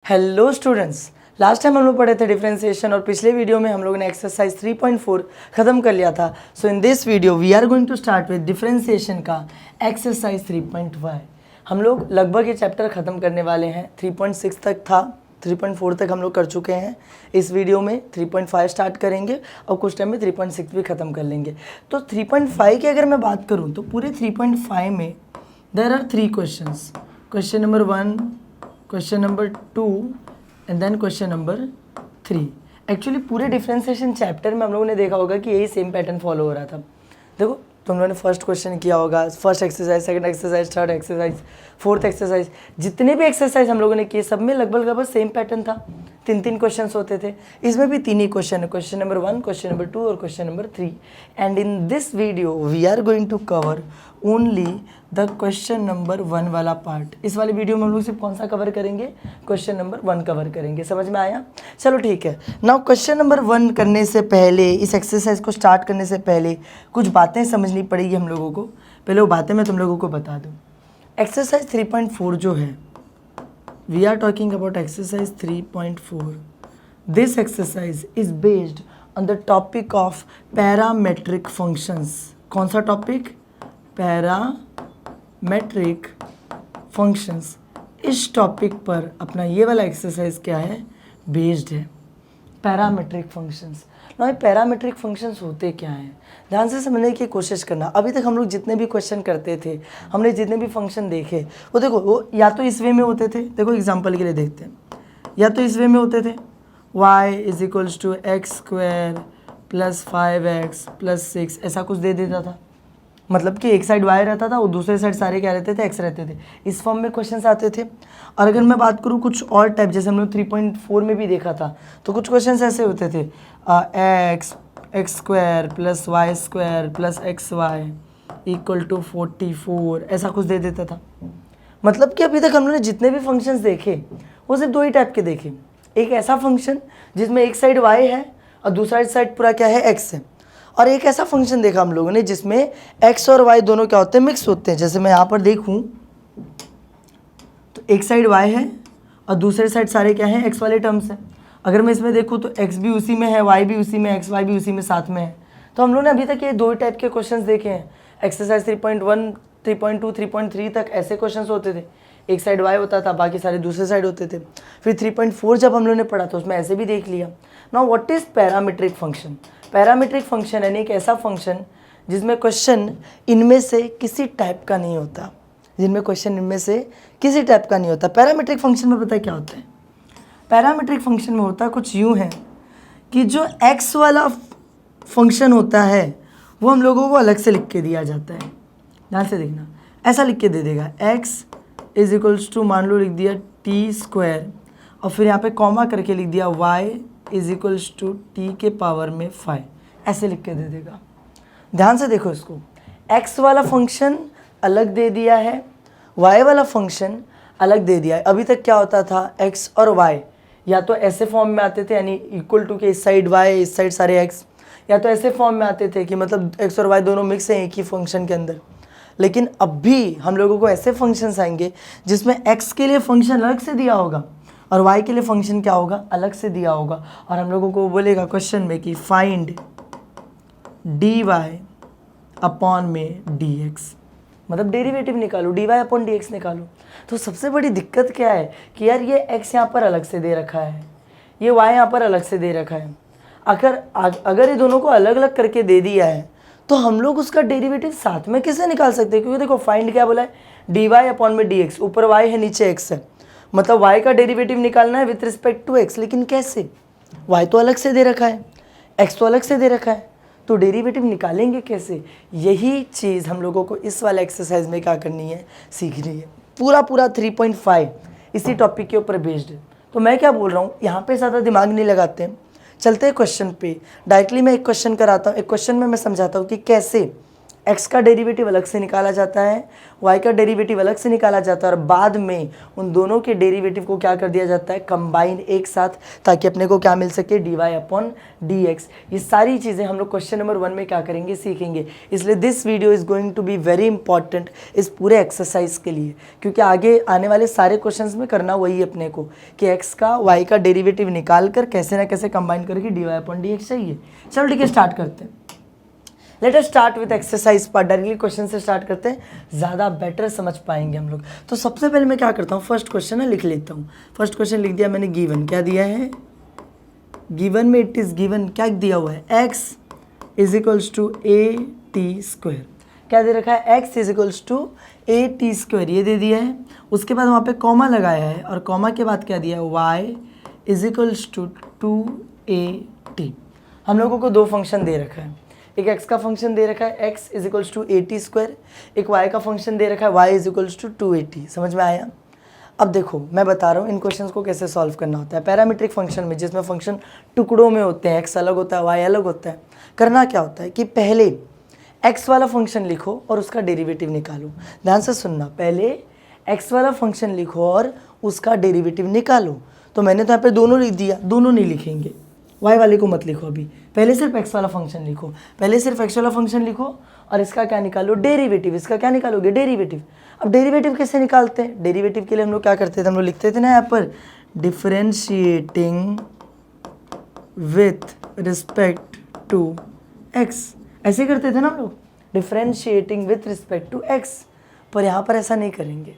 Hello students, last time हम लोग पढ़े थे डिफरेंशिएशन और पिछले वीडियो में हम लोगों ने एक्सरसाइज 3.4 खत्म कर लिया था। So in this video we are going to start with differentiation का एक्सरसाइज 3.5। हम लोग लगभग ये चैप्टर ख़त्म करने वाले हैं। 3.6 तक था, 3.4 तक हम लोग कर चुके हैं। इस वीडियो में 3.5 स्टार्ट करेंगे और कुछ टाइम में 3.6 भी ख़त्म कर लेंगे। तो 3.5 की अगर मैं बात करूँ तो पूरे 3.5 में there are 3 questions. Question number 1, question number 2 and then question number 3। Actually पूरे डिफरेंशिएशन चैप्टर में हम लोगों ने देखा होगा कि यही सेम पैटर्न फॉलो हो रहा था। देखो, तुम लोगों ने फर्स्ट क्वेश्चन किया होगा, first exercise, second exercise, third exercise, fourth exercise, जितने भी एक्सरसाइज हम लोगों ने किए सब में लगभग सेम पैटर्न था। 3 क्वेश्चंस होते थे। इसमें भी 3 ही क्वेश्चन है, क्वेश्चन नंबर 1, क्वेश्चन नंबर 2 और question number 3। And in this video we are going to cover only the question number 1 वाला पार्ट। इस वाले वीडियो में हम लोग सिर्फ कौन सा कवर करेंगे? क्वेश्चन नंबर 1 कवर करेंगे। समझ में आया? चलो ठीक है। नाउ क्वेश्चन नंबर 1 करने से पहले, इस एक्सरसाइज को स्टार्ट करने से पहले कुछ बातें समझनी पड़ेगी हम लोगों को। पहले वो बातें मैं तुम लोगों को बता दूँ। एक्सरसाइज 3.4 जो है, we are talking about exercise 3.4। This exercise is based on the topic of parametric functions. कौन सा टॉपिक? Parametric functions. इस टॉपिक पर अपना ये वाला एक्सरसाइज क्या है? बेस्ड है। Parametric functions. ना ये पैरामेट्रिक फंक्शंस होते क्या हैं? ध्यान से समझने की कोशिश करना। अभी तक हम लोग जितने भी क्वेश्चन करते थे, हमने जितने भी फंक्शन देखे, वो देखो, वो या तो इस वे में होते थे। देखो एग्जांपल के लिए देखते हैं। या तो इस वे में होते थे, y is equals to x square plus 5x plus 6, ऐसा कुछ दे देता था। मतलब कि एक साइड y रहता था और दूसरे साइड सारे क्या रहते थे? x रहते थे। इस फॉर्म में क्वेश्चंस आते थे। और अगर मैं बात करूँ कुछ और टाइप, जैसे हम लोग 3.4 में भी देखा था, तो कुछ क्वेश्चंस ऐसे होते थे, x square plus y square plus x y equal to 44, ऐसा कुछ दे देता था। मतलब कि अभी तक हम लोगों ने जितने भी फंक्शंस देखे वो सिर्फ 2 ही टाइप के देखे। एक ऐसा फंक्शन जिसमें एक साइड y है और दूसरा साइड पूरा क्या है? x है। और एक ऐसा फंक्शन देखा हम लोगों ने जिसमें x और y दोनों क्या होते हैं? मिक्स होते हैं। जैसे मैं यहाँ पर देखूँ तो एक साइड y है और दूसरे साइड सारे क्या हैं? x वाले टर्म्स हैं। अगर मैं इसमें देखूँ तो x भी उसी में है, y भी उसी में, x y भी उसी में साथ में है। तो हम लोगों ने अभी तक ये 2 टाइप के क्वेश्चंस देखे हैं। एक्सरसाइज 3.1, 3.2, 3.3 तक ऐसे क्वेश्चंस होते थे। एक साइड y होता था, बाकी सारे दूसरे साइड होते थे। फिर 3.4 जब हम लोगों ने पढ़ा तो उसमें ऐसे भी देख लिया। Now what is parametric function? Parametric function यानी एक ऐसा फंक्शन जिसमें क्वेश्चन इनमें से किसी टाइप का नहीं होता। जिनमें क्वेश्चन इनमें से किसी टाइप का नहीं होता। पैरामीट्रिक फंक्शन में पता है क्या होता है? पैरामीट्रिक फंक्शन में होता कुछ यूँ है कि जो x वाला फंक्शन होता है वो हम लोगों को अलग से लिख के दिया जाता है। ध्यान से देखना, ऐसा लिख के दे देगा, x इज इक्वल्स टू, मान लो लिख दिया टी स्क्वायर और फिर यहाँ पे कॉमा करके लिख दिया y is equals to t के पावर में 5, ऐसे लिख के दे देगा। ध्यान से देखो इसको, x वाला फंक्शन अलग दे दिया है, y वाला फंक्शन अलग दे दिया है। अभी तक क्या होता था? x और y या तो ऐसे फॉर्म में आते थे, यानी इक्वल टू के इस साइड y, इस साइड सारे x, या तो ऐसे फॉर्म में आते थे कि मतलब x और y दोनों मिक्स हैं एक ही फंक्शन के अंदर। लेकिन अब भी हम लोगों को ऐसे फंक्शंस आएंगे जिसमें x के लिए फंक्शन अलग से दिया होगा और y के लिए फंक्शन क्या होगा? अलग से दिया होगा। और हम लोगों को बोलेगा क्वेश्चन में कि फाइंड dy अपॉन में dx, मतलब डेरिवेटिव निकालो, dy अपॉन dx निकालो। तो सबसे बड़ी दिक्कत क्या है कि यार ये x यहाँ पर अलग से दे रखा है, ये y यहाँ पर अलग से दे रखा है। अगर ये दोनों को अलग अलग करके दे दिया है तो हम लोग उसका डेरिवेटिव साथ में कैसे निकाल सकते हैं? क्योंकि देखो फाइंड क्या बोला है? dy अपॉन में dx, ऊपर y है नीचे x है, मतलब y का डेरिवेटिव निकालना है विथ रिस्पेक्ट टू x। लेकिन कैसे? y तो अलग से दे रखा है, x तो अलग से दे रखा है, तो डेरिवेटिव निकालेंगे कैसे? यही चीज़ हम लोगों को इस वाला एक्सरसाइज में क्या करनी है? सीखनी है। पूरा 3.5 इसी टॉपिक के ऊपर बेस्ड है। तो मैं क्या बोल रहा हूँ, यहाँ पे ज़्यादा दिमाग नहीं लगाते हैं, चलते हैं क्वेश्चन पे। डायरेक्टली मैं एक क्वेश्चन कराता हूँ, एक क्वेश्चन में मैं समझाता हूँ कि कैसे x का डेरिवेटिव अलग से निकाला जाता है, y का डेरिवेटिव अलग से निकाला जाता है और बाद में उन दोनों के डेरिवेटिव को क्या कर दिया जाता है, कंबाइन एक साथ, ताकि अपने को क्या मिल सके, dy/dx। ये सारी चीज़ें हम लोग क्वेश्चन नंबर 1 में क्या करेंगे, सीखेंगे। इसलिए this video is going to be very important इस पूरे एक्सरसाइज के लिए, क्योंकि आगे आने वाले सारे क्वेश्चंस में करना वही अपने को कि x का y का डेरिवेटिव निकाल कर कैसे ना कैसे कंबाइन करके dy/dx चाहिए। चलो ठीक है, स्टार्ट करते हैं। Let us start with exercise part. Directly question से स्टार्ट करते हैं, ज़्यादा बेटर समझ पाएंगे हम लोग। तो सबसे पहले मैं क्या करता हूँ, फर्स्ट क्वेश्चन है लिख लेता हूँ। फर्स्ट क्वेश्चन लिख दिया मैंने, गिवन क्या दिया है, गिवन में इट इज़ गिवन क्या दिया हुआ है, x is equals to at²। क्या दे रखा है, x is equals to at², ये दे दिया है। उसके बाद वहाँ पे कॉमा लगाया है और कॉमा के बाद क्या दिया है, y is equals to 2at। हम लोगों को दो फंक्शन दे रखा है, एक x का फंक्शन दे रखा है x is equals to at², एक y का फंक्शन दे रखा है y is equals to 2at। समझ में आया। अब देखो मैं बता रहा हूँ इन क्वेश्चंस को कैसे सॉल्व करना होता है। पैरामीट्रिक फंक्शन में, जिसमें फंक्शन टुकड़ों में होते हैं, x अलग होता है y अलग होता है, करना क्या होता है कि पहले x वाला फंक्शन लिखो और उसका डेरिवेटिव निकालो। ध्यान से सुनना, पहले x वाला फंक्शन लिखो और उसका डेरिवेटिव निकालो। तो मैंने तो यहाँ पे दोनों लिख दिया, दोनों नहीं लिखेंगे, y वाले को मत लिखो अभी, पहले सिर्फ x वाला फंक्शन लिखो। पहले सिर्फ x वाला फंक्शन लिखो और इसका क्या निकालो, डेरिवेटिव। इसका क्या निकालोगे, डेरिवेटिव। अब डेरिवेटिव कैसे निकालते हैं, डेरिवेटिव के लिए हम लोग क्या करते थे, हम लोग लिखते थे ना यहाँ पर differentiating with respect to x, ऐसे करते थे ना हम लोग, differentiating with respect to x। पर यहाँ पर ऐसा नहीं करेंगे।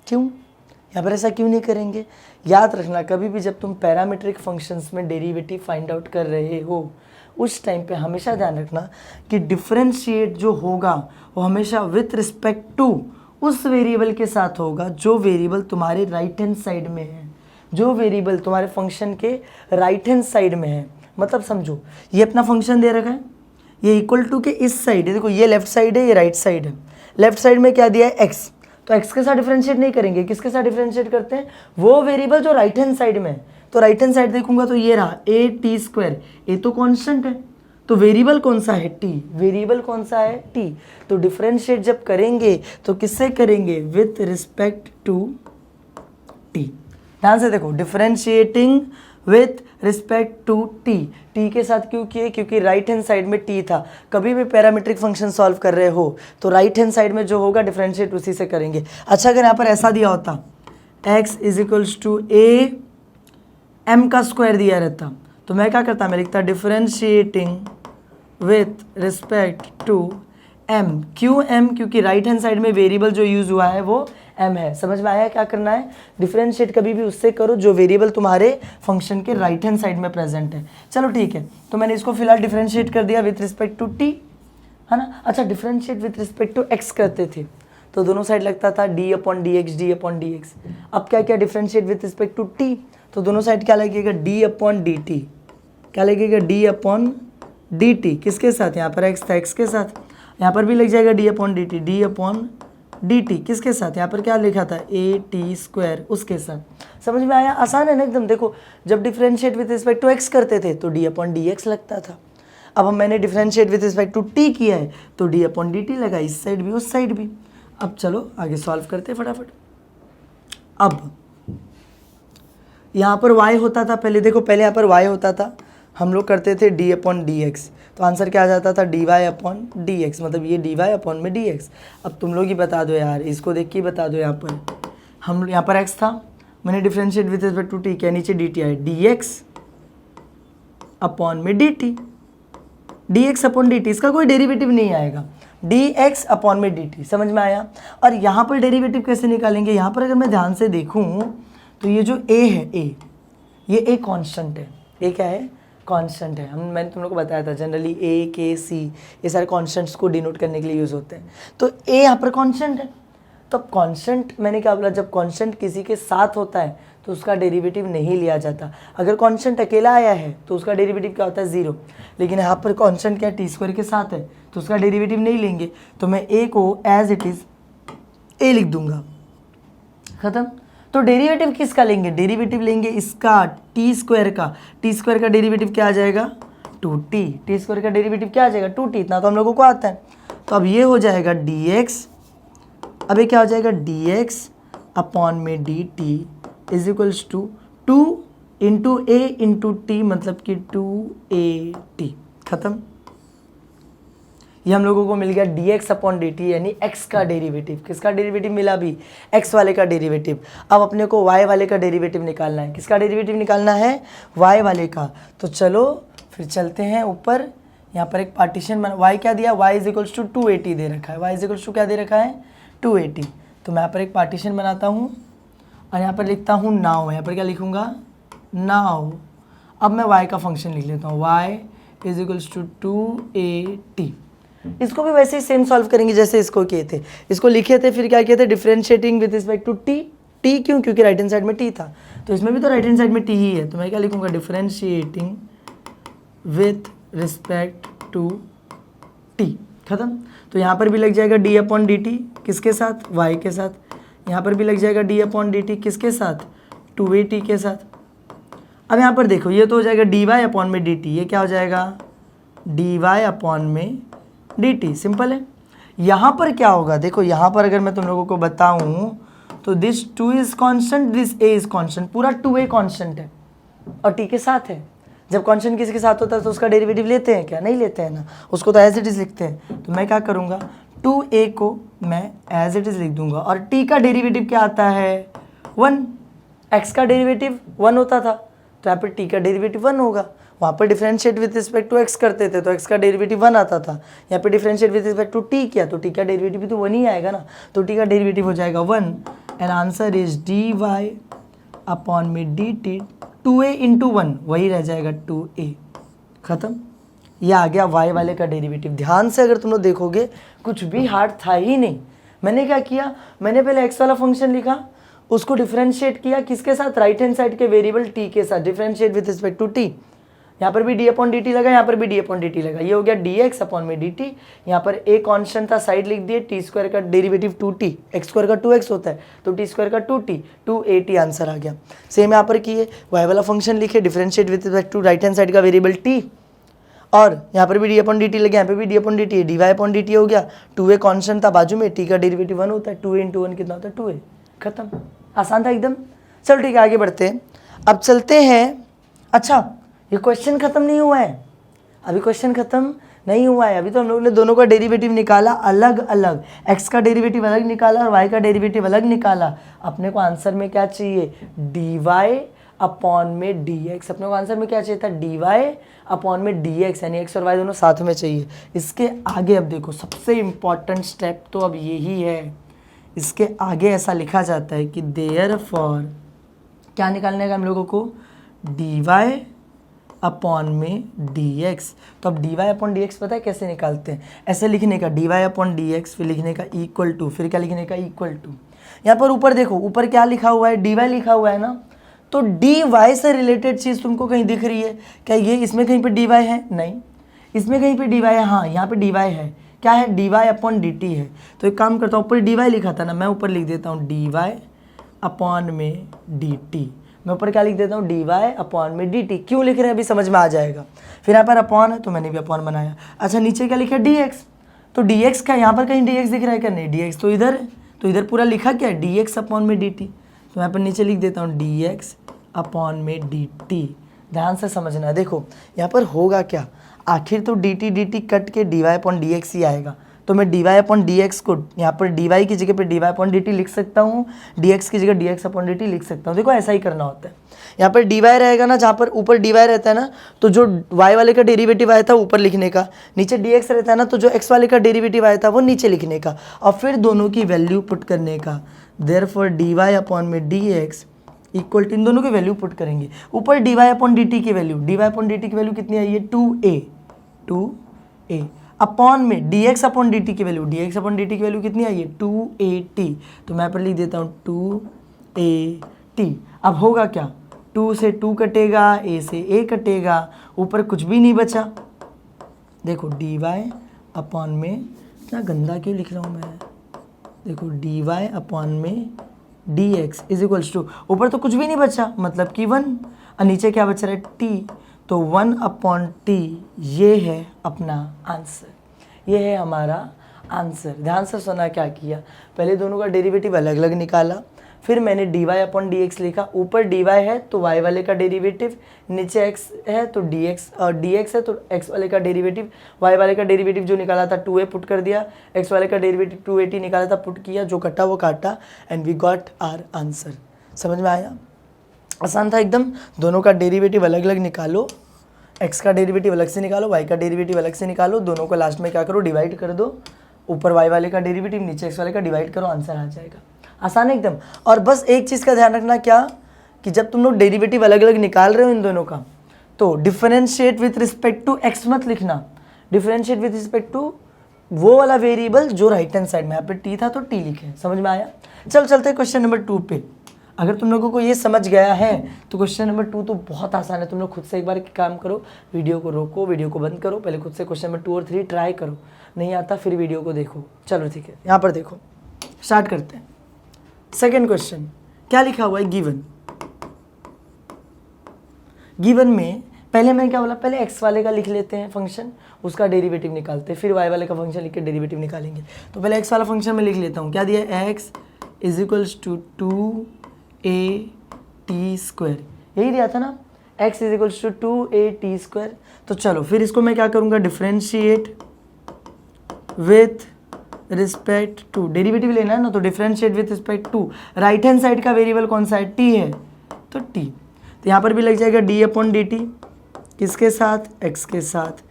क्यों, यहाँ पर ऐसा क्यों नहीं करेंगे, याद रखना, कभी भी जब तुम पैरामीट्रिक फंक्शंस में डेरिवेटिव फाइंड आउट कर रहे हो उस टाइम पे हमेशा ध्यान रखना कि डिफरेंशिएट जो होगा वो हमेशा विथ रिस्पेक्ट टू उस वेरिएबल के साथ होगा जो वेरिएबल तुम्हारे राइट हैंड साइड में है, जो वेरिएबल तुम्हारे फंक्शन के राइट हैंड साइड में है। मतलब समझो, ये अपना फंक्शन दे रखा है, ये इक्वल टू के इस साइड है, देखो ये लेफ्ट साइड है, ये राइट साइड है। लेफ्ट साइड में क्या दिया है, x, तो x के साथ डिफरेंशिएट नहीं करेंगे, किसके साथ डिफरेंशिएट करते हैं, वो वेरिएबल जो राइट हैंड साइड में है। तो राइट हैंड साइड देखूंगा तो ये रहा at², ये तो कांस्टेंट है, तो वेरिएबल कौन सा है, t, वेरिएबल कौन सा है, t। तो डिफरेंशिएट जब करेंगे तो किससे करेंगे, विथ रिस्पेक्ट टू t। ध्यान से देखो, differentiating with respect to t, t के साथ क्यों किए, क्योंकि राइट हैंड साइड में t था। कभी भी पैरामीट्रिक फंक्शन सॉल्व कर रहे हो तो राइट हैंड साइड में जो होगा डिफरेंशिएट उसी से करेंगे। अच्छा, अगर यहाँ पर ऐसा दिया होता x is equals to a m का स्क्वायर दिया रहता तो मैं क्या करता, मैं लिखता differentiating with respect to m। क्यों m, क्योंकि राइट हैंड साइड में वेरिएबल जो यूज हुआ है वो m है। समझ में आया क्या करना है, डिफरेंशिएट कभी भी उससे करो जो वेरिएबल तुम्हारे फंक्शन के राइट हैंड साइड में प्रेजेंट है। चलो ठीक है, तो मैंने इसको फिलहाल डिफरेंशिएट कर दिया विथ रिस्पेक्ट टू t, है ना। अच्छा, differentiate with respect to x करते थे तो दोनों साइड लगता था d/dx, d/dx। अब क्या क्या, differentiate with respect to t, तो दोनों साइड क्या लगेगा, d/dt। क्या लगेगा, d/dt, किसके साथ, यहाँ पर x था, x के साथ, यहाँ पर भी लग जाएगा d/dt, d/dt किसके साथ, यहाँ पर क्या लिखा था, at², उसके साथ। समझ में आया, आसान है ना एकदम। देखो, जब differentiate with respect to x करते थे तो d/dx लगता था। अब हम मैंने differentiate with respect to t किया है तो d/dt लगा, इस साइड भी उस साइड भी। अब चलो आगे सॉल्व करते हैं फटाफट। अब यहाँ पर y होता था पहले, देखो पहले यहाँ पर y होता था, हम लोग करते थे d/dx, तो आंसर क्या आ जाता था, dy/dx, मतलब ये dy/dx। अब तुम लोग ही बता दो यार, इसको देख के ही बता दो। यहाँ पर हम यहाँ पर x था, मैंने differentiate with respect to t किया, नीचे dt आए, dx/dt, dx/dt, इसका कोई डेरिवेटिव नहीं आएगा, dx/dt। समझ में आया। और यहाँ पर डेरिवेटिव कैसे निकालेंगे, यहाँ पर अगर मैं ध्यान से देखूँ तो ये जो a है, ये a कांस्टेंट है, a क्या है, कांस्टेंट है। मैंने तुम लोग को बताया था जनरली a, k, c ये सारे कांस्टेंट्स को डिनोट करने के लिए यूज़ होते हैं। तो a यहाँ पर कांस्टेंट है, तो अब कांस्टेंट मैंने क्या बोला, जब कांस्टेंट किसी के साथ होता है तो उसका डेरिवेटिव नहीं लिया जाता। अगर कांस्टेंट अकेला आया है तो उसका डेरिवेटिव क्या होता है, 0। लेकिन यहाँ पर कांस्टेंट क्या t² के साथ है तो उसका डेरिवेटिव नहीं लेंगे, तो मैं a को एज इट इज़ a लिख दूंगा, खत्म। तो डेरिवेटिव किसका लेंगे, डेरिवेटिव लेंगे इसका, t² का। t² का डेरिवेटिव क्या आ जाएगा, 2t। t² का डेरिवेटिव क्या आ जाएगा, 2t। इतना तो हम लोगों को आता है। तो अब ये हो जाएगा dx, अब ये क्या हो जाएगा dx अपॉन में dt is equals to 2 into a into t, मतलब कि 2at। खत्म। ये हम लोगों को मिल गया dx अपॉन dt, यानी x का डेरिवेटिव। किसका डेरिवेटिव मिला अभी? x वाले का डेरिवेटिव। अब अपने को y वाले का डेरिवेटिव निकालना है। किसका डेरिवेटिव निकालना है? y वाले का। तो चलो फिर चलते हैं ऊपर। यहाँ पर एक पार्टीशन बना, y क्या दिया? y इज इक्वल्स टू 280 दे रखा है। y इज इक्वल्स टू क्या दे रखा है? 280। तो मैं यहाँ पर एक पार्टीशन बनाता हूँ और यहाँ पर लिखता हूँ नाउ। यहाँ पर क्या लिखूँगा? नाउ। अब मैं y का फंक्शन लिख लेता हूँ, y इज इक्वल्स टू 280। इसको भी वैसे ही सेम सॉल्व करेंगे जैसे इसको किए थे। इसको लिखे थे, फिर क्या किए थे? Differentiating with respect to t. T क्यों? क्योंकि राइट हैंड साइड में टी था, तो इसमें भी तो राइट हैंड साइड में टी ही है। तो मैं क्या लिखूँगा? Differentiating with respect to t. खत्म। तो यहाँ पर भी लग जाएगा डी अपॉन डी टी, किसके साथ? वाई के साथ। यहाँ पर भी लग जाएगा डी अपॉन डी टी, किसके साथ? 2at के साथ। अब यहाँ पर देखो, ये तो हो जाएगा डी वाई अपॉन में डी टी। ये क्या हो जाएगा? डी वाई अपॉन में डी टी। सिंपल है। यहाँ पर क्या होगा? देखो यहाँ पर अगर मैं तुम लोगों को बताऊँ तो this 2 is constant, this a is constant. पूरा 2a कॉन्स्टेंट है और t के साथ है। जब कॉन्स्टेंट किसी के साथ होता है तो उसका डेरिवेटिव लेते हैं क्या? नहीं लेते हैं ना, उसको तो एज इट इज़ लिखते हैं। तो मैं क्या करूँगा? 2a को मैं एज इट इज़ लिख दूंगा और t का डेरिवेटिव क्या आता है? 1। x का डेरिवेटिव 1 होता था, तो यहाँ पर t का डेरिवेटिव 1 होगा। वहाँ पर differentiate with respect to x करते थे तो x का डेरिवेटिव 1 आता था। यहाँ पे differentiate with respect to t किया तो t का डेरिवेटिव भी तो 1 ही आएगा ना, तो t का डेरिवेटिव हो जाएगा 1 and answer is d y upon में डी टी। 2a इंटू 1 वही रह जाएगा 2a। खत्म। ये आ गया y वाले का डेरिवेटिव। ध्यान से अगर तुम लोग देखोगे कुछ भी हार्ड था ही नहीं। मैंने क्या किया? मैंने पहले x वाला फंक्शन लिखा, उसको डिफरेंशिएट किया किसके साथ? राइट हैंड साइड के वेरिएबल t के साथ। Differentiate with respect to t। यहाँ पर भी d अपॉन डी टी लगा, यहाँ पर भी d अपॉन डी टी लगा। ये हो गया dx अपॉन में dt। यहाँ पर a कॉन्स्टेंट था, साइड लिख दिए। टी स्क्वायर का डेरिवेटिव 2t, एक्स स्क्वायर का 2x होता है तो टी स्क्वायर का 2t, 2at आंसर आ गया। सेम यहाँ पर किए, y वाला फंक्शन लिखे, differentiate with respect to right hand side का वेरिएबल t, और यहाँ पर भी d अपॉन डी टी लगे, यहाँ पर भी d upon d T, dy upon d T हो गया। 2a कॉन्स्टेंट था बाजू में, t का डेरिवेटिव 1 होता है, 2a इंटू 1 कितना होता है? 2a। खत्म। आसान था एकदम। चलो ठीक है, आगे बढ़ते हैं। अब चलते हैं। अच्छा, ये क्वेश्चन खत्म नहीं हुआ है, अभी क्वेश्चन खत्म नहीं हुआ है। अभी तो हम लोगों ने दोनों का डेरिवेटिव निकाला अलग अलग, x का डेरिवेटिव अलग निकाला और y का डेरिवेटिव अलग निकाला। अपने को आंसर में क्या चाहिए? dy अपॉन में dx। अपने को आंसर में क्या चाहिए था? dy अपॉन में dx, यानी x और y दोनों साथ में चाहिए। इसके आगे अब देखो, सबसे इम्पॉर्टेंट स्टेप तो अब यही है। इसके आगे ऐसा लिखा जाता है कि देयरफॉर क्या निकालने का हम लोगों को? dy अपॉन में dx। तो अब dy अपॉन dx पता है कैसे निकालते हैं? ऐसे लिखने का dy अपॉन dx, फिर लिखने का इक्वल टू, फिर क्या लिखने का? Equal to. यहाँ पर ऊपर देखो, ऊपर क्या लिखा हुआ है? dy लिखा हुआ है ना, तो dy से रिलेटेड चीज़ तुमको कहीं दिख रही है क्या? ये इसमें कहीं पर dy है? नहीं। इसमें कहीं पर dy है? हाँ, यहाँ पर dy है। क्या है? dy अपॉन dt है। तो एक काम करता हूँ, ऊपर dy लिखा था ना, मैं ऊपर लिख देता हूँ dy अपॉन में dt। मैं ऊपर क्या लिख देता हूँ? dy अपॉन में dt। क्यों लिख रहे हैं अभी समझ में आ जाएगा। फिर यहाँ पर अपॉन है तो मैंने भी अपॉन बनाया। अच्छा, नीचे क्या लिखा है? dx। तो dx का यहाँ पर कहीं dx दिख रहा है क्या? नहीं, dx तो इधर है, तो इधर पूरा लिखा क्या है? dx अपॉन में dt। तो यहाँ पर नीचे लिख देता हूँ dx अपॉन में dt। ध्यान से समझना है। देखो यहाँ पर होगा क्या, आखिर तो dt कट के dy अपॉन dx ही आएगा। तो मैं dy अपॉन dx को यहाँ पर dy की जगह पे dy अपॉन dt लिख सकता हूँ, dx की जगह dx अपॉन dt लिख सकता हूँ। देखो ऐसा ही करना होता है। यहाँ पर dy रहेगा ना, जहाँ पर ऊपर dy रहता है ना, तो जो y वाले का डेरिवेटिव आया था ऊपर लिखने का, नीचे dx रहता है ना, तो जो x वाले का डेरिवेटिव आया था वो नीचे लिखने का, और फिर दोनों की वैल्यू पुट करने का। देयरफॉर dy अपॉन में dx इक्वल टू, इन दोनों की वैल्यू पुट करेंगे। ऊपर dy अपॉन dt की वैल्यू, dy अपॉन dt की वैल्यू कितनी आई है? 2a अपॉन में dx अपॉन dt की वैल्यू, dx अपॉन dt की वैल्यू कितनी आई है? 2at। तो मैं पर लिख देता हूँ 2at। अब होगा क्या? 2 से 2 कटेगा, a से a कटेगा, ऊपर कुछ भी नहीं बचा। देखो dy अपॉन में, इतना गंदा क्यों लिख रहा हूँ मैं? देखो dy अपॉन में dx इज इक्वल्स टू, ऊपर तो कुछ भी नहीं बचा, मतलब कि 1, और नीचे क्या बच रहा है? t। तो 1 अपॉन t, ये है अपना आंसर, ये है हमारा आंसर। ध्यान से सुना क्या किया, पहले दोनों का डेरिवेटिव अलग अलग निकाला, फिर मैंने dy अपॉन dx लिखा, ऊपर dy है तो y वाले का डेरिवेटिव, नीचे x है तो dx, और dx है तो x वाले का डेरिवेटिव, y वाले का डेरिवेटिव जो निकाला था 2a पुट कर दिया, x वाले का डेरिवेटिव 2at निकाला था पुट किया, जो कटा वो काटा, and we got our answer. समझ में आया? आसान था एकदम। दोनों का डेरिवेटिव अलग अलग निकालो, x का डेरिवेटिव अलग से निकालो, y का डेरिवेटिव अलग से निकालो, दोनों को लास्ट में क्या करो, डिवाइड कर दो, ऊपर y वाले का डेरिवेटिव नीचे x वाले का डिवाइड करो, आंसर आ जाएगा। आसान है एकदम। और बस एक चीज़ का ध्यान रखना, क्या कि जब तुम लोग डेरिवेटिव अलग अलग निकाल रहे हो इन दोनों का, तो differentiate with respect to x मत लिखना, डिफरेंशिएट विथ रिस्पेक्ट टू वो वाला वेरिएबल जो राइट हैंड साइड में, यहाँ पे t था तो t लिखे। समझ में आया? चलते हैं क्वेश्चन नंबर 2 पे। अगर तुम लोगों को ये समझ गया है तो क्वेश्चन नंबर 2 तो बहुत आसान है। तुम लोग खुद से एक बार काम करो, वीडियो को रोको, वीडियो को बंद करो, पहले खुद से क्वेश्चन नंबर 2 और 3 ट्राई करो, नहीं आता फिर वीडियो को देखो। चलो ठीक है, यहाँ पर देखो, स्टार्ट करते हैं। सेकेंड क्वेश्चन क्या लिखा हुआ है, गिवन में पहले मैं क्या बोला, पहले x वाले का लिख लेते हैं फंक्शन, उसका डेरिवेटिव निकालते हैं, फिर y वाले का फंक्शन लिख के डेरिवेटिव निकालेंगे। तो पहले x वाला फंक्शन में लिख लेता हूँ, क्या दिया है, x is equals to 2at², यही दिया था ना, x is equals to 2at²। तो चलो फिर इसको मैं क्या करूँगा, differentiate with respect to, derivative लेना है ना, तो differentiate with respect to, right hand side का वेरिएबल कौन सा है, t है, तो t, तो यहाँ पर भी लग जाएगा d अपॉन डी टी, किसके साथ, x के साथ,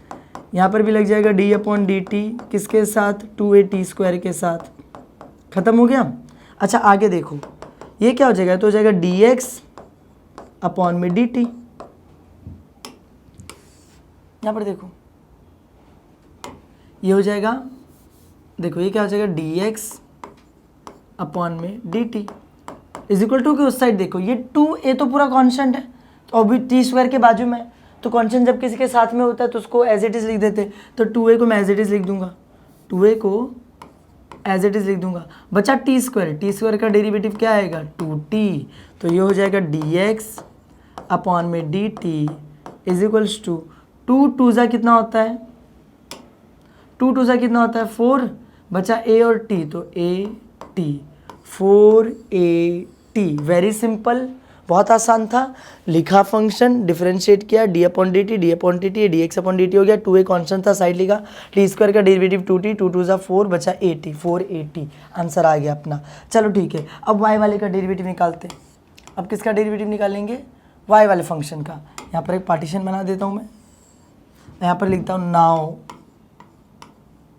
यहाँ पर भी लग जाएगा d अपॉन डी टी, किसके साथ, 2at² के साथ। खत्म हो गया। अच्छा आगे देखो, ये क्या हो जाएगा, तो हो जाएगा dx अपॉन में dt, यहाँ पर देखो ये हो जाएगा, देखो ये क्या हो जाएगा, dx अपॉन में dt इज इक्वल टू, कि उस साइड देखो ये 2a तो पूरा कांस्टेंट है, तो अभी t² के बाजू में, तो कांस्टेंट जब किसी के साथ में होता है तो उसको एज इट इज़ लिख देते, तो 2a को मैं एज इट इज़ लिख दूंगा, 2a को एज इट इज़ लिख दूंगा, बचा t² का डेरिवेटिव क्या आएगा, 2t, तो ये हो जाएगा dx अपॉन में dt इज इक्वल्स टू 2 कितना होता है, 2 कितना होता है, 4, बचा a और t, तो at, 4at। वेरी सिंपल, बहुत आसान था। लिखा फंक्शन, डिफरेंशिएट किया, d upon d T, dx upon dt हो गया, 2a कॉन्स्टेंट था, साइड लिखा, t² का डेरिवेटिव 2t, 2 4, बचा 80, 480, आंसर आ गया अपना। चलो ठीक है, अब y वाले का डेरिवेटिव निकालते हैं। अब किसका डेरिवेटिव निकालेंगे, y वाले फंक्शन का। यहाँ पर एक पार्टीशन बना देता हूँ मैं, यहाँ पर लिखता हूँ नाउ,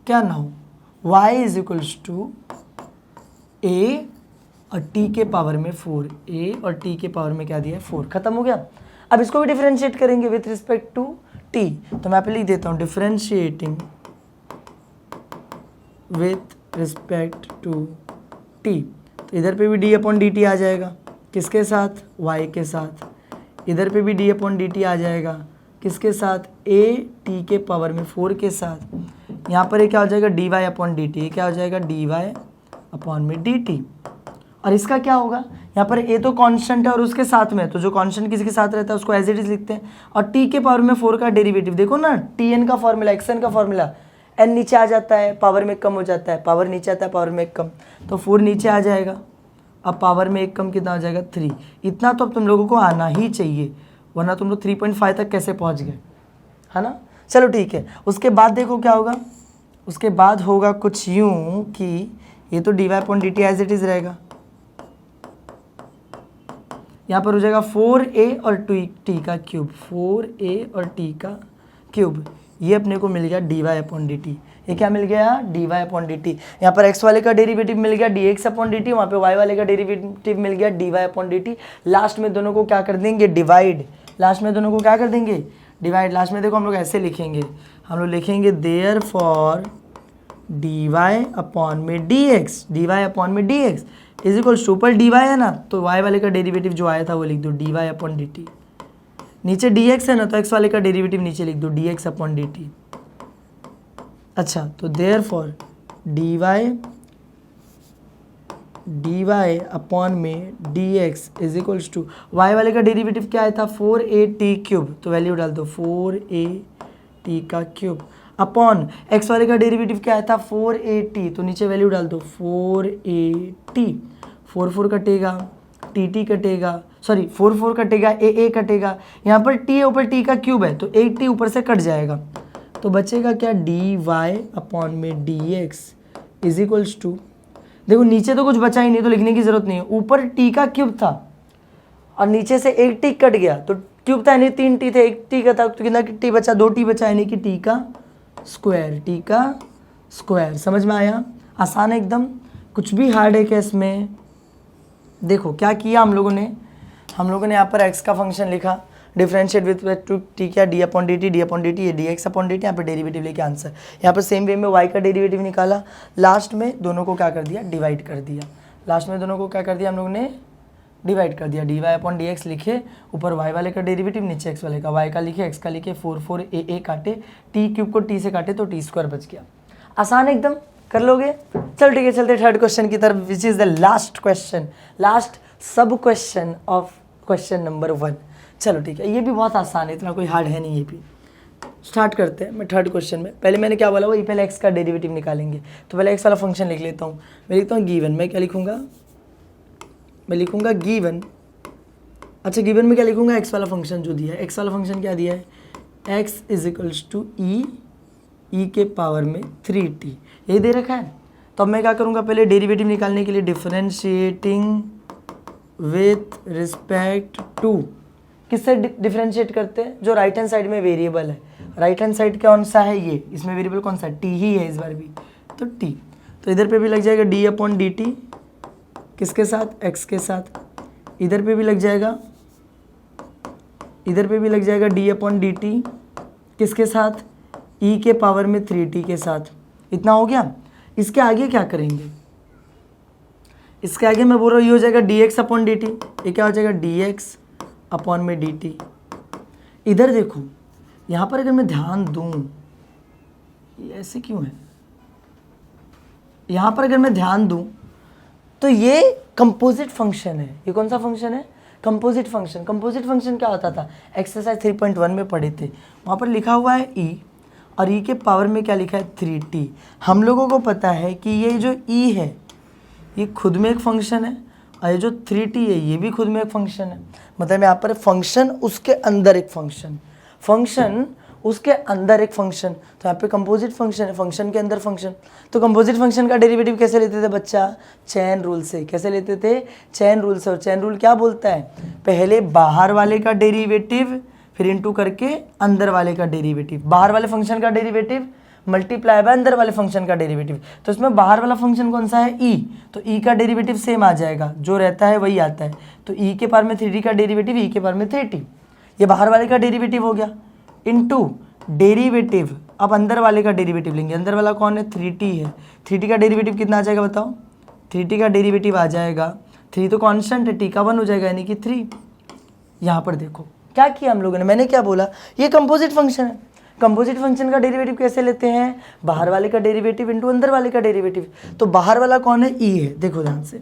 क्या now, y is equals to a और t के पावर में 4, a और t के पावर में क्या दिया है, 4। खत्म हो गया। अब इसको भी डिफरेंशिएट करेंगे विथ रिस्पेक्ट टू t, तो मैं यहाँ पे लिख देता हूँ differentiating with respect to t, तो इधर पे भी d अपॉन डी टी आ जाएगा, किसके साथ, y के साथ, इधर पे भी d अपॉन डी टी आ जाएगा, किसके साथ, a t के पावर में 4 के साथ। यहाँ पर ये क्या हो जाएगा, dy अपॉन डी टी, क्या हो जाएगा, dy अपॉन में dt, और इसका क्या होगा, यहाँ पर a तो कांस्टेंट है और उसके साथ में, तो जो कांस्टेंट किसी के साथ रहता है उसको एज इट इज लिखते हैं, और t के पावर में 4 का डेरिवेटिव देखो ना, tn का फॉर्मूला, xn का फॉर्मूला, n नीचे आ जाता है, पावर में कम हो जाता है, पावर नीचे आता है, पावर में एक कम, तो 4 नीचे आ जाएगा, अब पावर में एक कम कितना हो जाएगा, 3। इतना तो अब तुम लोगों को आना ही चाहिए, वरना तुम लोग 3.5 तक कैसे पहुँच गए, है ना। चलो ठीक है, उसके बाद देखो क्या होगा, उसके बाद होगा कुछ यूँ कि ये तो dy upon dt as it is रहेगा, यहाँ पर हो जाएगा 4a और t का क्यूब, 4a और t का क्यूब, ये अपने को मिल गया dy अपॉन dt। ये क्या मिल गया, dy अपॉन dt। यहाँ पर x वाले का डेरिवेटिव मिल गया dx अपॉन dt, वहाँ पे y वाले का डेरिवेटिव मिल गया dy अपॉन dt। लास्ट में दोनों को क्या कर देंगे, डिवाइड, लास्ट में दोनों को क्या कर देंगे, डिवाइड। लास्ट में देखो हम लोग ऐसे लिखेंगे, हम लोग लिखेंगे देयर फॉर dy अपॉन में dx, dy अपॉन में dx इज इक्वल टू, ऊपर dy है ना, तो y वाले का डेरिवेटिव जो आया था वो लिख दो dy अपॉन dt, नीचे dx है ना, तो x वाले का डेरिवेटिव नीचे लिख दो dx अपॉन dt। अच्छा, तो देयर फॉर dy अपॉन में dx is equals to, y वाले का डेरिवेटिव क्या आया था, 4at क्यूब, तो वैल्यू डाल दो 4at का क्यूब, अपॉन एक्स वाले का डेरिवेटिव क्या आया था 4at, तो नीचे वैल्यू डाल दो 4at, 4 कटेगा, टी कटेगा, सॉरी 4 कटेगा, ए कटेगा, यहाँ पर टी है ऊपर टी का क्यूब है तो 8t ऊपर से कट जाएगा, तो बचेगा क्या dy अपॉन में dx इज इक्वल्स टू, देखो नीचे तो कुछ बचा ही नहीं तो लिखने की जरूरत नहीं है, ऊपर टी का क्यूब था और नीचे से 8t कट गया तो क्यूब था यानी 3t थे, 1t का था तो कितना टी बचा, 2t बचा यानी कि टी का स्क्वायर। समझ में आया? आसान है एकदम, कुछ भी हार्ड है क्या इसमें? देखो क्या किया हम लोगों ने यहाँ पर x का फंक्शन लिखा, differentiate with respect to t क्या डी अपॉन डी टी, ये dx अपॉन डी टी, यहाँ पर डेरिवेटिव लेके आंसर, यहाँ पर सेम वे में y का डेरिवेटिव निकाला, लास्ट में दोनों को क्या कर दिया, डिवाइड कर दिया, हम लोगों ने डिवाइड कर दिया, dy अपॉन डी एक्स लिखे, ऊपर y वाले का डेरिवेटिव, नीचे x वाले का, y का लिखे, x का लिखे, 4 a काटे, टी क्यूब को t से काटे तो टी स्क्वायर बच गया। आसान एकदम, कर लोगे? चल ठीक है, चलते थर्ड क्वेश्चन की तरफ, which is the last question, last सब क्वेश्चन ऑफ क्वेश्चन नंबर 1। चलो ठीक है, ये भी बहुत आसान है, इतना कोई हार्ड है नहीं ये भी। स्टार्ट करते हैं, मैं थर्ड क्वेश्चन में, पहले मैंने क्या बोला, वही पहले x का डेरिवेटिव निकालेंगे, तो पहले x वाला फंक्शन लिख लेता हूँ। मैं लिखता हूँ गिवन, मैं क्या लिखूँगा, मैं लिखूँगा गिवन, अच्छा गिवन में क्या लिखूँगा, x वाला फंक्शन जो दिया है, x वाला फंक्शन क्या दिया है, x is equals to e के पावर में 3t, यही दे रखा है। तो अब मैं क्या करूँगा, पहले डेरिवेटिव निकालने के लिए डिफरेंशिएटिंग विथ रिस्पेक्ट टू, किससे डिफरेंशिएट करते हैं, जो राइट हैंड साइड में वेरिएबल है, राइट हैंड साइड कौन सा है, ये इसमें वेरिएबल कौन सा है, t ही है इस बार भी, तो t, तो इधर पे भी लग जाएगा d अपॉन डी टी, किसके साथ, x के साथ, इधर पे भी लग जाएगा, d अपॉन डी टी, किसके साथ, e के पावर में 3t के साथ। इतना हो गया। इसके आगे क्या करेंगे, इसके आगे मैं बोल रहा हूँ ये हो जाएगा dx अपॉन डी टी, ये क्या हो जाएगा dx अपॉन में dt। इधर देखो, यहाँ पर अगर मैं ध्यान दूँ, ये ऐसे क्यों है, यहाँ पर अगर मैं ध्यान दूँ तो ये कंपोजिट फंक्शन है, ये कौन सा फंक्शन है, कंपोजिट फंक्शन। कंपोजिट फंक्शन क्या होता था, एक्सरसाइज 3.1 में पढ़े थे, वहाँ पर लिखा हुआ है e और e के पावर में क्या लिखा है 3t। हम लोगों को पता है कि ये जो e है ये खुद में एक फंक्शन है और ये जो 3t है ये भी खुद में एक फंक्शन है, मतलब यहाँ पर फंक्शन उसके अंदर एक फंक्शन, फंक्शन उसके अंदर एक फंक्शन, तो यहाँ पे कंपोजिट फंक्शन है, फंक्शन के अंदर फंक्शन। तो कंपोजिट फंक्शन का डेरिवेटिव कैसे लेते थे बच्चा, चेन रूल से। कैसे लेते थे, चेन रूल से। और चेन रूल क्या बोलता है, पहले बाहर वाले का डेरिवेटिव फिर इनटू करके अंदर वाले का डेरिवेटिव, बाहर वाले फंक्शन का डेरिवेटिव मल्टीप्लाई बाय अंदर वाले फंक्शन का डेरिवेटिव। तो इसमें बाहर वाला फंक्शन कौन सा है, e, तो e का डेरिवेटिव सेम आ जाएगा, जो रहता है वही आता है। तो e के पावर में 3t का डेरिवेटिव e के पावर में 3t, ये बाहर वाले का डेरिवेटिव हो गया, इनटू डेरिवेटिव, अब अंदर वाले का डेरिवेटिव लेंगे। अंदर वाला कौन है, 3t है, 3t का डेरिवेटिव कितना आ जाएगा बताओ, 3t का डेरिवेटिव आ जाएगा, 3 तो कांस्टेंट है, t का 1 हो जाएगा यानी कि 3। यहाँ पर देखो क्या किया हम लोगों ने, मैंने क्या बोला, ये कंपोजिट फंक्शन है। कंपोजिट फंक्शन का डेरिवेटिव कैसे लेते हैं, बाहर वाले का डेरिवेटिव इनटू अंदर वाले का डेरिवेटिव। तो बाहर वाला कौन है, e है, देखो ध्यान से,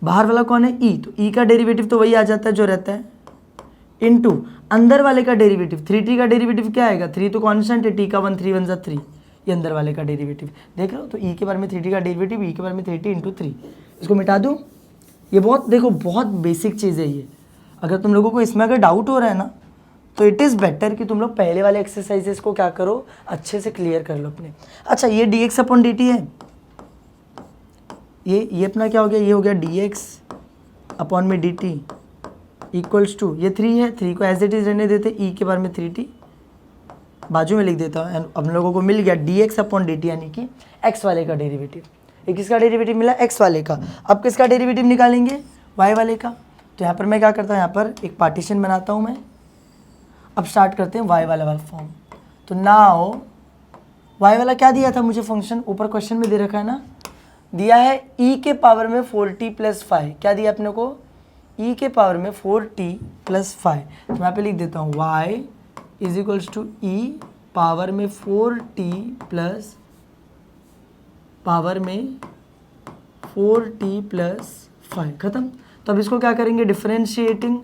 बाहर वाला कौन है, e, तो e का डेरिवेटिव तो वही आ जाता है जो रहता है, इनटू अंदर वाले का डेरिवेटिव, 3t का डेरिवेटिव क्या आएगा, 3 तो कांस्टेंट है, t का 1, 3 1 जा 3, ये अंदर वाले का डेरिवेटिव देख लो। तो e के बारे में 3t का डेरिवेटिव, e के बारे में 3t इंटू 3, इसको मिटा दूँ। ये बहुत देखो बहुत बेसिक चीज़ है ये, अगर तुम लोगों को इसमें अगर डाउट हो रहा है ना तो इट इज़ बेटर कि तुम लोग पहले वाले एक्सरसाइजेस को क्या करो, अच्छे से क्लियर कर लो अपने। अच्छा ये dx अपॉन dt है, ये अपना क्या हो गया, ये हो गया dx अपॉन में dt इक्वल्स टू, ये 3 है, 3 को एज इट इज़ रहने देते, e के बारे में 3t बाजू में लिख देता हूँ। अब लोगों को मिल गया dx अपॉन dt यानी कि x वाले का डेरिवेटिव। ये किसका डेरिवेटिव मिला, x वाले का। अब किसका डेरिवेटिव निकालेंगे, y वाले का। तो यहाँ पर मैं क्या करता हूँ, यहाँ पर एक पार्टीशन बनाता हूँ मैं। अब स्टार्ट करते हैं y वाला फॉर्म। तो नाउ y वाला क्या दिया था मुझे फंक्शन, ऊपर क्वेश्चन में दे रखा है ना, दिया है e के पावर में 4t प्लस 5। क्या दिया अपने को, e के पावर में 4t प्लस 5। तो मैं यहाँ पे लिख देता हूँ y is equals to e power में 4t प्लस पावर में 4t प्लस 5, खत्म। तो अब इसको क्या करेंगे, differentiating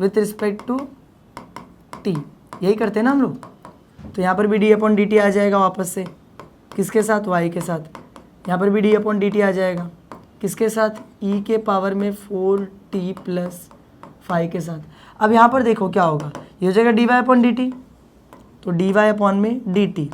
with respect to t, यही करते हैं ना हम लोग। तो यहाँ पर भी डी अपॉन डी टी आ जाएगा वापस से, किसके साथ, वाई के साथ। यहाँ पर भी डी अपॉन डी टी आ जाएगा, किसके साथ, ई के पावर में 4t प्लस 5 के साथ। अब यहाँ पर देखो क्या होगा, ये हो जाएगा d y upon d t, तो डी वाई अपॉन में डी टी।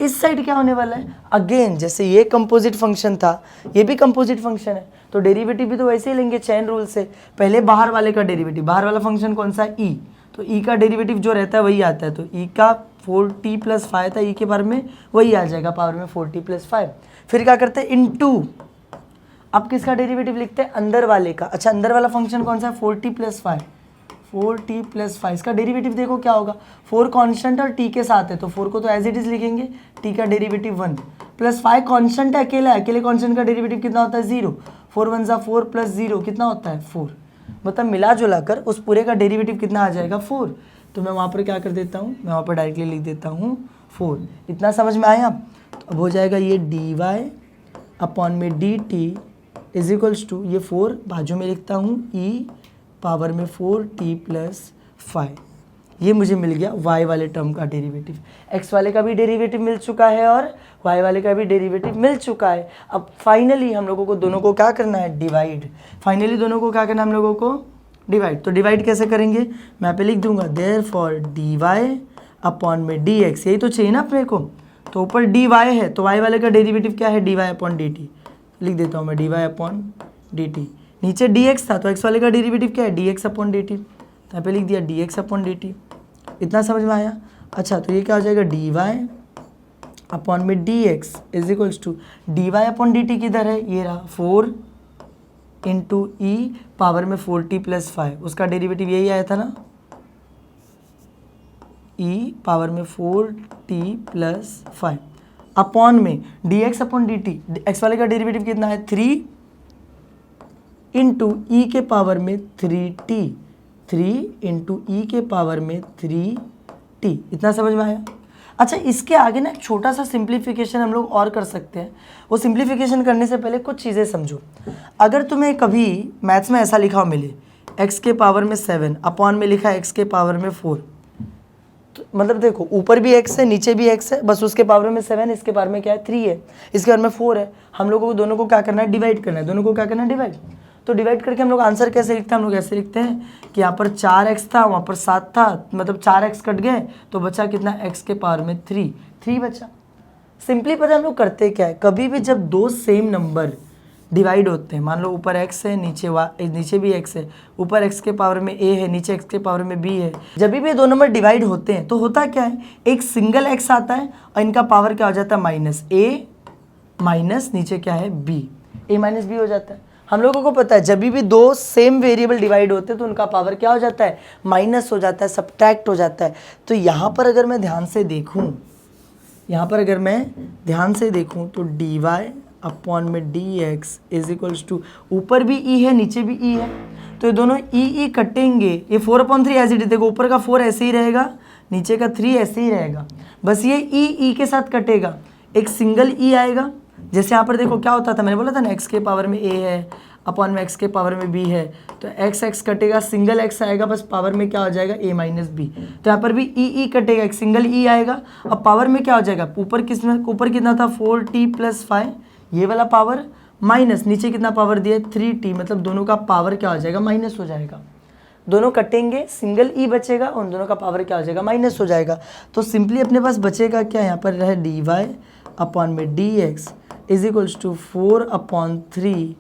इस साइड क्या होने वाला है, अगेन जैसे ये कंपोजिट फंक्शन था, ये भी कंपोजिट फंक्शन है, तो डेरिवेटिव भी तो वैसे ही लेंगे चेन रूल से। पहले बाहर वाले का डेरिवेटिव, बाहर वाला फंक्शन कौन सा है, ई, तो ई का डेरिवेटिव जो रहता है वही आता है, तो ई का 4t प्लस 5 था, ई के बारे में वही आ जाएगा पावर में 4t प्लस 5। फिर क्या करते हैं, इनटू, अब किसका डेरिवेटिव लिखते हैं, अंदर वाले का। अच्छा, अंदर वाला फंक्शन कौन सा है, 4t प्लस 5, 4t प्लस 5, इसका डेरिवेटिव देखो क्या होगा, 4 कांस्टेंट और t के साथ है, तो 4 को तो एज इट इज लिखेंगे, t का डेरिवेटिव 1 प्लस 5 कांस्टेंट है, अकेला है, अकेले कांस्टेंट का डेरिवेटिव कितना होता है, 0, 4 1 जा 4 प्लस 0 कितना होता है, 4। मतलब मिला जुला कर उस पूरे का डेरिवेटिव कितना आ जाएगा, 4। तो मैं वहाँ पर क्या कर देता हूँ, मैं वहाँ पर डायरेक्टली लिख देता हूँ 4। इतना समझ में आया। तो अब हो जाएगा ये डी वाई अपॉन में d t is equals to, ये 4 बाजू में लिखता हूँ, ई पावर में 4t प्लस 5। ये मुझे मिल गया y वाले टर्म का डेरिवेटिव। x वाले का भी डेरिवेटिव मिल चुका है और y वाले का भी डेरिवेटिव मिल चुका है। अब फाइनली हम लोगों को दोनों को क्या करना है, डिवाइड। फाइनली दोनों को क्या करना है हम लोगों को, डिवाइड। तो डिवाइड कैसे करेंगे, मैं यहाँ पे लिख दूंगा देयरफॉर डी वाई अपॉन में डी एक्स, यही तो चाहिए ना अपने को। तो ऊपर डी वाई है, तो y वाले का डेरिवेटिव क्या है, d y upon d t, लिख देता हूँ मैं d y upon d t. नीचे dx था, तो x वाले का डेरिवेटिव क्या है, dx अपॉन डी टी, तो यहाँ पे लिख दिया dx अपॉन डी टी। इतना समझ में आया। अच्छा, तो ये क्या हो जाएगा, डी वाई अपॉन में d x is equals to d y upon d t किधर है, ये रहा 4 इंटू ई पावर में 4t प्लस 5, उसका डेरिवेटिव यही आया था ना, ई पावर में 4t प्लस 5 अपॉन में dx upon d T. X वाले का डेरिवेटिव कितना है, 3 इंटू ई के पावर में 3t, 3 इंटू ई के पावर में 3t। इतना समझ में आया। अच्छा, इसके आगे ना एक छोटा सा सिंप्लीफिकेशन हम लोग और कर सकते हैं। वो सिंप्लीफिकेशन करने से पहले कुछ चीज़ें समझो। अगर तुम्हें कभी मैथ्स में ऐसा लिखा हो मिले, x के पावर में 7 अपॉन में लिखा है x के पावर में 4, तो मतलब देखो ऊपर भी x है नीचे भी x है, बस उसके पावर में 7, इसके पावर में क्या है 3 है, इसके पावर में 4 है। हम लोगों को दोनों को क्या करना है, डिवाइड करना है। दोनों को क्या करना है, डिवाइड। तो डिवाइड करके हम लोग आंसर कैसे लिखते हैं, हम लोग ऐसे लिखते हैं कि यहाँ पर 4x था, वहाँ पर 7 था, मतलब 4x कट गए तो बचा कितना, x के पावर में 3 बचा। सिंपली पता है हम लोग करते क्या है, कभी भी जब दो सेम नंबर डिवाइड होते हैं, मान लो ऊपर x है नीचे भी x है, ऊपर x के पावर में a है नीचे x के पावर में b है, जब भी दो नंबर डिवाइड होते हैं तो होता क्या है, एक सिंगल x आता है और इनका पावर क्या हो जाता है, माइनस a माइनस नीचे क्या है b, a माइनस b हो जाता है। हम लोगों को पता है जब भी दो सेम वेरिएबल डिवाइड होते हैं तो उनका पावर क्या हो जाता है, माइनस हो जाता है, सब्ट्रैक्ट हो जाता है। तो यहाँ पर अगर मैं ध्यान से देखूँ, तो डी वाई अपॉन में d x is equals to, ऊपर भी ई है नीचे भी ई है, तो ये दोनों ई कटेंगे, ये 4/3 ऐसे ही देखो, ऊपर का 4 ऐसे ही रहेगा, नीचे का 3 ऐसे ही रहेगा, बस ये ई के साथ कटेगा, एक सिंगल ई आएगा। जैसे यहाँ पर देखो क्या होता था, मैंने बोला था ना x के पावर में a है अपॉन में x के पावर में b है, तो x कटेगा, सिंगल x आएगा, बस पावर में क्या हो जाएगा, a माइनस बी। तो यहाँ पर भी ई कटेगा, एक सिंगल ई आएगा, अब पावर में क्या हो जाएगा, ऊपर कितना था 4t प्लस 5, ये वाला पावर माइनस नीचे कितना पावर दिया 3t, मतलब दोनों का पावर क्या हो जाएगा, माइनस हो जाएगा। दोनों कटेंगे, सिंगल ई बचेगा, उन दोनों का पावर क्या हो जाएगा, माइनस हो जाएगा। तो सिंपली अपने पास बचेगा क्या, यहाँ पर रहे डी वाई अपॉन में d x is equals to 4/3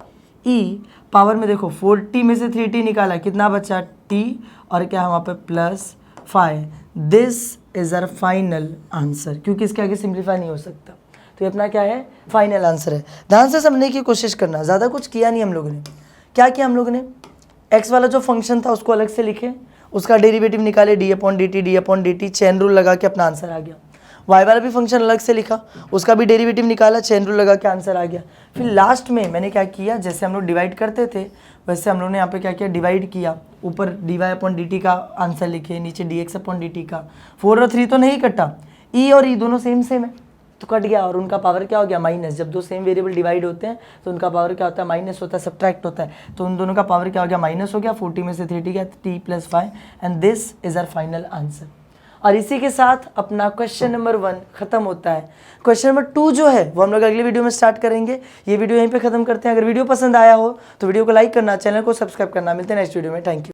e power में देखो 4t में से 3t निकाला, कितना बचा t, और क्या है वहाँ पे plus 5। This is our final answer, क्योंकि इसके आगे सिंप्लीफाई नहीं हो सकता। तो ये अपना क्या है, फाइनल आंसर है। ध्यान से समझने की कोशिश करना, ज़्यादा कुछ किया नहीं हम लोगों ने। क्या किया हम लोगों ने, x वाला जो फंक्शन था उसको अलग से लिखे, उसका डेरिवेटिव निकाले D upon d T, chain rule लगा के अपना आंसर आ गया। y वाला भी फंक्शन अलग से लिखा, उसका भी डेरिवेटिव निकाला, चेन रूल लगा के आंसर आ गया। फिर लास्ट में मैंने क्या किया, जैसे हम लोग डिवाइड करते थे वैसे हम लोग ने यहाँ पे क्या किया, डिवाइड किया। ऊपर d y upon d t का आंसर लिखे, नीचे d x upon d t का। 4 और 3 तो नहीं कटा, ई और ई दोनों सेम है तो कट गया, और उनका पावर क्या हो गया, माइनस। जब दो सेम वेरिएबल डिवाइड होते हैं तो उनका पावर क्या होता है, माइनस होता है, सब्ट्रैक्ट होता है। तो उन दोनों का पावर क्या हो गया, माइनस हो गया। 40 में से 3t गया, t plus 5, and this is our final answer. और इसी के साथ अपना क्वेश्चन नंबर 1 खत्म होता है। क्वेश्चन नंबर 2 जो है वो हम लोग अगले वीडियो में स्टार्ट करेंगे। ये वीडियो यहीं पे खत्म करते हैं। अगर वीडियो पसंद आया हो तो वीडियो को लाइक करना, चैनल को सब्सक्राइब करना। मिलते हैं नेक्स्ट वीडियो में। Thank you.